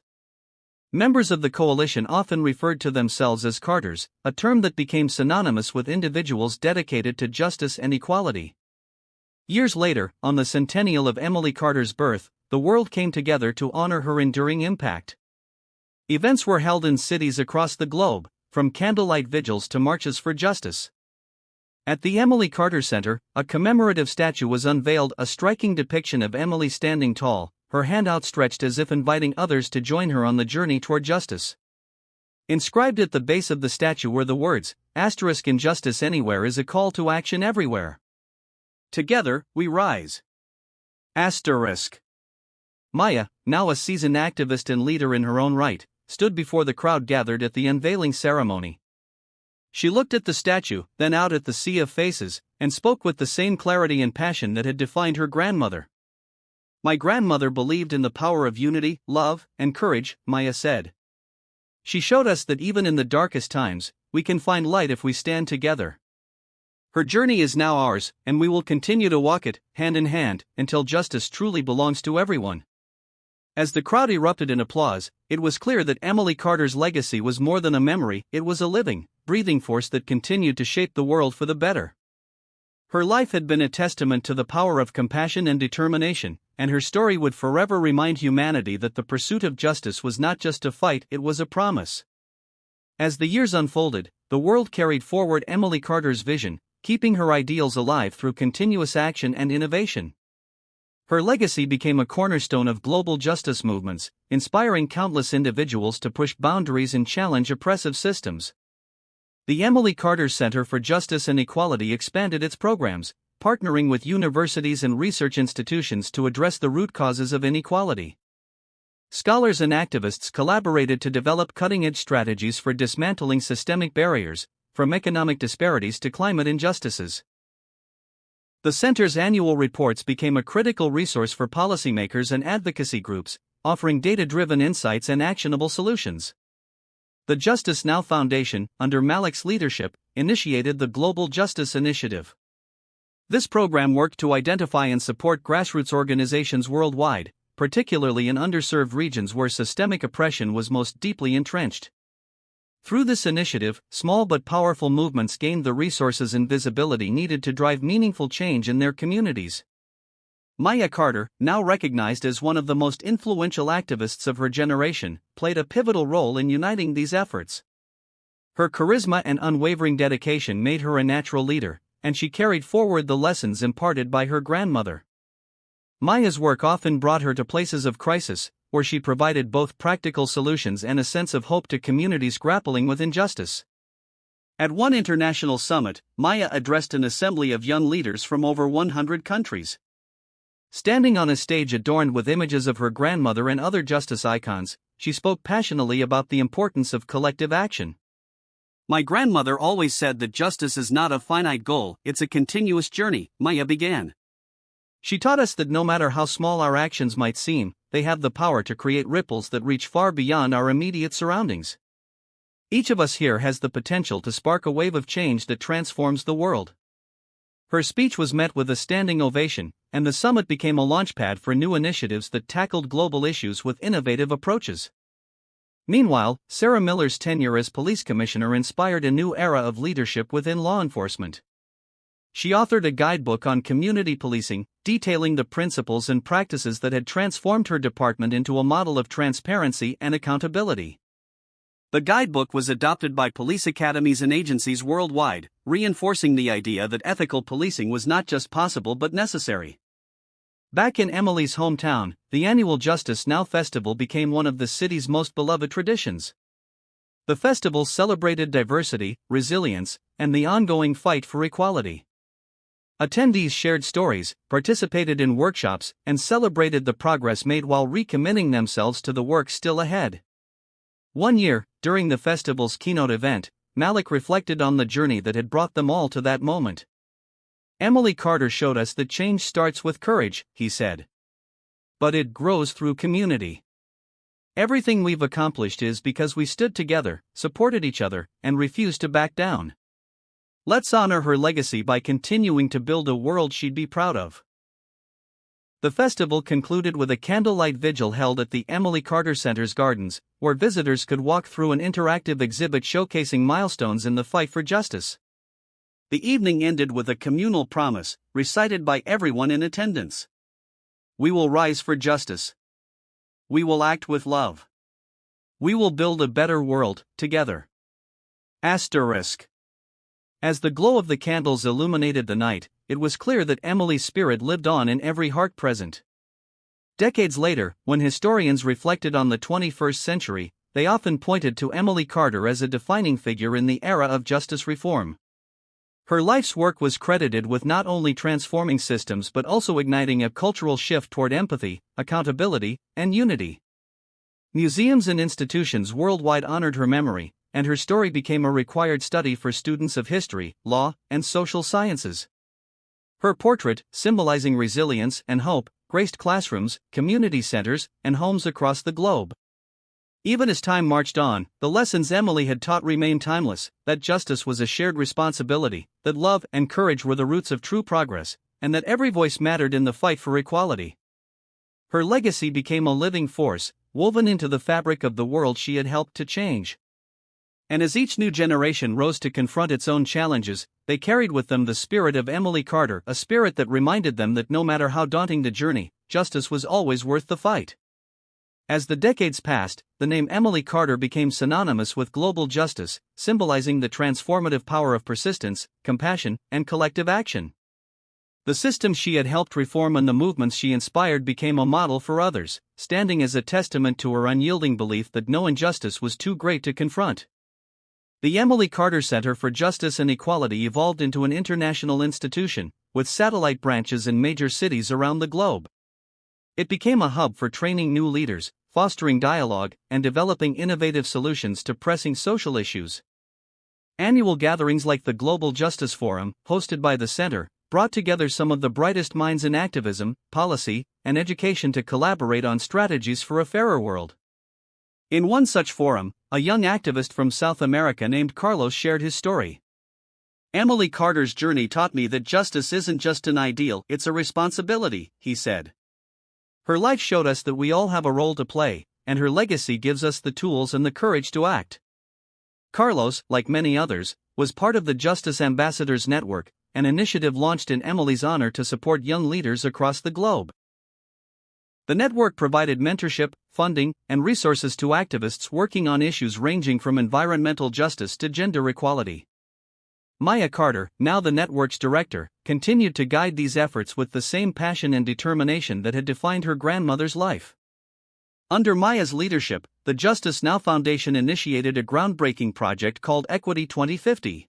Members of the coalition often referred to themselves as Carters, a term that became synonymous with individuals dedicated to justice and equality. Years later, on the centennial of Emily Carter's birth, the world came together to honor her enduring impact. Events were held in cities across the globe, from candlelight vigils to marches for justice. At the Emily Carter Center, a commemorative statue was unveiled, a striking depiction of Emily standing tall, her hand outstretched as if inviting others to join her on the journey toward justice. Inscribed at the base of the statue were the words, "Injustice anywhere is a call to action everywhere. Together, we rise." Maya, now a seasoned activist and leader in her own right, stood before the crowd gathered at the unveiling ceremony. She looked at the statue, then out at the sea of faces, and spoke with the same clarity and passion that had defined her grandmother. "My grandmother believed in the power of unity, love, and courage," Maya said. "She showed us that even in the darkest times, we can find light if we stand together. Her journey is now ours, and we will continue to walk it, hand in hand, until justice truly belongs to everyone." As the crowd erupted in applause, it was clear that Emily Carter's legacy was more than a memory, it was a living, breathing force that continued to shape the world for the better. Her life had been a testament to the power of compassion and determination, and her story would forever remind humanity that the pursuit of justice was not just a fight, it was a promise. As the years unfolded, the world carried forward Emily Carter's vision, keeping her ideals alive through continuous action and innovation. Her legacy became a cornerstone of global justice movements, inspiring countless individuals to push boundaries and challenge oppressive systems. The Emily Carter Center for Justice and Equality expanded its programs, partnering with universities and research institutions to address the root causes of inequality. Scholars and activists collaborated to develop cutting-edge strategies for dismantling systemic barriers, from economic disparities to climate injustices. The center's annual reports became a critical resource for policymakers and advocacy groups, offering data-driven insights and actionable solutions. The Justice Now Foundation, under Malik's leadership, initiated the Global Justice Initiative. This program worked to identify and support grassroots organizations worldwide, particularly in underserved regions where systemic oppression was most deeply entrenched. Through this initiative, small but powerful movements gained the resources and visibility needed to drive meaningful change in their communities. Maya Carter, now recognized as one of the most influential activists of her generation, played a pivotal role in uniting these efforts. Her charisma and unwavering dedication made her a natural leader, and she carried forward the lessons imparted by her grandmother. Maya's work often brought her to places of crisis, where she provided both practical solutions and a sense of hope to communities grappling with injustice. At one international summit, Maya addressed an assembly of young leaders from over 100 countries. Standing on a stage adorned with images of her grandmother and other justice icons, she spoke passionately about the importance of collective action. My grandmother always said that justice is not a finite goal, it's a continuous journey, Maya began. She taught us that no matter how small our actions might seem, they have the power to create ripples that reach far beyond our immediate surroundings. Each of us here has the potential to spark a wave of change that transforms the world. Her speech was met with a standing ovation, and the summit became a launchpad for new initiatives that tackled global issues with innovative approaches. Meanwhile, Sarah Miller's tenure as police commissioner inspired a new era of leadership within law enforcement. She authored a guidebook on community policing, detailing the principles and practices that had transformed her department into a model of transparency and accountability. The guidebook was adopted by police academies and agencies worldwide, reinforcing the idea that ethical policing was not just possible but necessary. Back in Emily's hometown, the annual Justice Now Festival became one of the city's most beloved traditions. The festival celebrated diversity, resilience, and the ongoing fight for equality. Attendees shared stories, participated in workshops, and celebrated the progress made while recommitting themselves to the work still ahead. One year, during the festival's keynote event, Malik reflected on the journey that had brought them all to that moment. Emily Carter showed us that change starts with courage, he said. But it grows through community. Everything we've accomplished is because we stood together, supported each other, and refused to back down. Let's honor her legacy by continuing to build a world she'd be proud of. The festival concluded with a candlelight vigil held at the Emily Carter Center's gardens, where visitors could walk through an interactive exhibit showcasing milestones in the fight for justice. The evening ended with a communal promise, recited by everyone in attendance. We will rise for justice. We will act with love. We will build a better world, together. Asterisk. As the glow of the candles illuminated the night, it was clear that Emily's spirit lived on in every heart present. Decades later, when historians reflected on the 21st century, they often pointed to Emily Carter as a defining figure in the era of justice reform. Her life's work was credited with not only transforming systems but also igniting a cultural shift toward empathy, accountability, and unity. Museums and institutions worldwide honored her memory, and her story became a required study for students of history, law, and social sciences. Her portrait, symbolizing resilience and hope, graced classrooms, community centers, and homes across the globe. Even as time marched on, the lessons Emily had taught remained timeless, that justice was a shared responsibility, that love and courage were the roots of true progress, and that every voice mattered in the fight for equality. Her legacy became a living force, woven into the fabric of the world she had helped to change. And as each new generation rose to confront its own challenges, they carried with them the spirit of Emily Carter, a spirit that reminded them that no matter how daunting the journey, justice was always worth the fight. As the decades passed, the name Emily Carter became synonymous with global justice, symbolizing the transformative power of persistence, compassion, and collective action. The system she had helped reform and the movements she inspired became a model for others, standing as a testament to her unyielding belief that no injustice was too great to confront. The Emily Carter Center for Justice and Equality evolved into an international institution, with satellite branches in major cities around the globe. It became a hub for training new leaders, fostering dialogue, and developing innovative solutions to pressing social issues. Annual gatherings like the Global Justice Forum, hosted by the Center, brought together some of the brightest minds in activism, policy, and education to collaborate on strategies for a fairer world. In one such forum, a young activist from South America named Carlos shared his story. "Emily Carter's journey taught me that justice isn't just an ideal, it's a responsibility," he said. "Her life showed us that we all have a role to play, and her legacy gives us the tools and the courage to act." Carlos, like many others, was part of the Justice Ambassadors Network, an initiative launched in Emily's honor to support young leaders across the globe. The network provided mentorship, funding, and resources to activists working on issues ranging from environmental justice to gender equality. Maya Carter, now the network's director, continued to guide these efforts with the same passion and determination that had defined her grandmother's life. Under Maya's leadership, the Justice Now Foundation initiated a groundbreaking project called Equity 2050.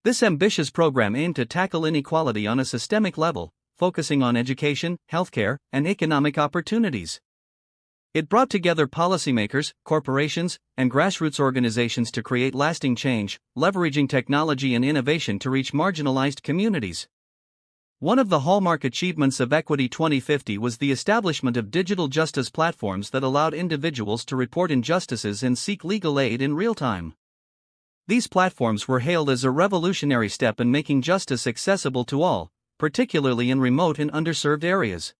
This ambitious program aimed to tackle inequality on a systemic level, focusing on education, healthcare, and economic opportunities. It brought together policymakers, corporations, and grassroots organizations to create lasting change, leveraging technology and innovation to reach marginalized communities. One of the hallmark achievements of Equity 2050 was the establishment of digital justice platforms that allowed individuals to report injustices and seek legal aid in real time. These platforms were hailed as a revolutionary step in making justice accessible to all, particularly in remote and underserved areas.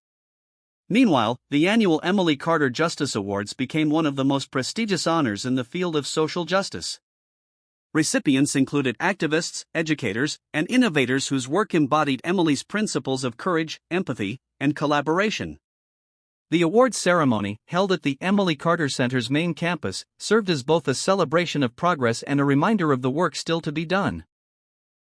Meanwhile, the annual Emily Carter Justice Awards became one of the most prestigious honors in the field of social justice. Recipients included activists, educators, and innovators whose work embodied Emily's principles of courage, empathy, and collaboration. The awards ceremony, held at the Emily Carter Center's main campus, served as both a celebration of progress and a reminder of the work still to be done.